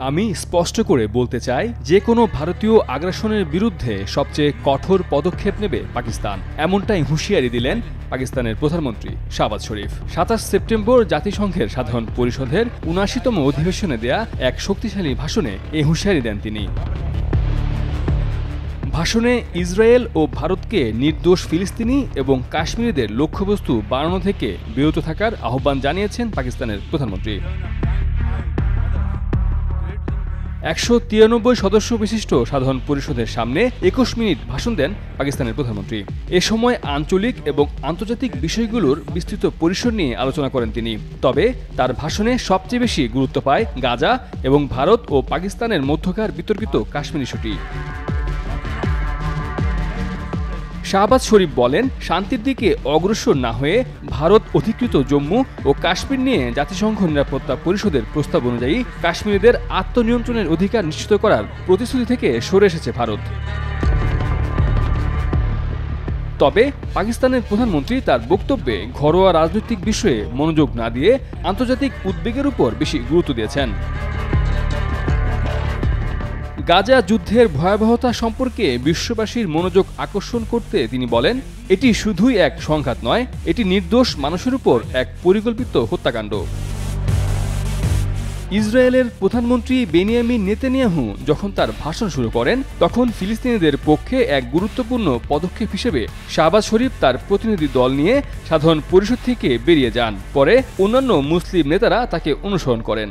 আমি স্পষ্ট করে বলতে চাই, যে কোনো ভারতীয় আগ্রাসনের বিরুদ্ধে সবচেয়ে কঠোর পদক্ষেপ নেবে পাকিস্তান, এমনটাই হুঁশিয়ারি দিলেন পাকিস্তানের প্রধানমন্ত্রী শাহবাজ শরীফ। ২৭ সেপ্টেম্বর জাতিসংঘের সাধারণ পরিষদের ৭৯তম অধিবেশনে দেয়া এক শক্তিশালী ভাষণে এই হুঁশিয়ারি দেন তিনি। ভাষণে ইসরায়েল ও ভারতকে নির্দোষ ফিলিস্তিনি এবং কাশ্মীরিদের লক্ষ্যবস্তু বানানো থেকে বিরত থাকার আহ্বান জানিয়েছেন পাকিস্তানের প্রধানমন্ত্রী। ১৯৩ সদস্য বিশিষ্ট সাধারণ পরিষদের সামনে ২১ মিনিট ভাষণ দেন পাকিস্তানের প্রধানমন্ত্রী। এ সময় আঞ্চলিক এবং আন্তর্জাতিক বিষয়গুলোর বিস্তৃত পরিসর নিয়ে আলোচনা করেন তিনি। তবে তার ভাষণে সবচেয়ে বেশি গুরুত্ব পায় গাজা এবং ভারত ও পাকিস্তানের মধ্যকার বিতর্কিত কাশ্মীর ইস্যুটি। শাহবাজ শরীফ বলেন, শান্তির দিকে অগ্রসর না হয়ে ভারত অধিকৃত জম্মু ও কাশ্মীর নিয়ে জাতিসংঘ নিরাপত্তা পরিষদের প্রস্তাব অনুযায়ী কাশ্মীরিদের আত্মনিয়ন্ত্রণের অধিকার নিশ্চিত করার প্রতিশ্রুতি থেকে সরে এসেছে ভারত। তবে পাকিস্তানের প্রধানমন্ত্রী তার বক্তব্যে ঘরোয়া রাজনৈতিক বিষয়ে মনোযোগ না দিয়ে আন্তর্জাতিক উদ্বেগের উপর বেশি গুরুত্ব দিয়েছেন। গাজা যুদ্ধের ভয়াবহতা সম্পর্কে বিশ্ববাসীর মনোযোগ আকর্ষণ করতে তিনি বলেন, এটি শুধুই এক সংঘাত নয়, এটি নির্দোষ মানুষের উপর এক পরিকল্পিত হত্যাকাণ্ড। ইসরায়েলের প্রধানমন্ত্রী বেনিয়ামিন নেতানিয়াহু যখন তার ভাষণ শুরু করেন, তখন ফিলিস্তিনিদের পক্ষে এক গুরুত্বপূর্ণ পদক্ষেপ হিসেবে শাহবাজ শরীফ তার প্রতিনিধি দল নিয়ে সাধারণ পরিষদ থেকে বেরিয়ে যান। পরে অন্যান্য মুসলিম নেতারা তাকে অনুসরণ করেন।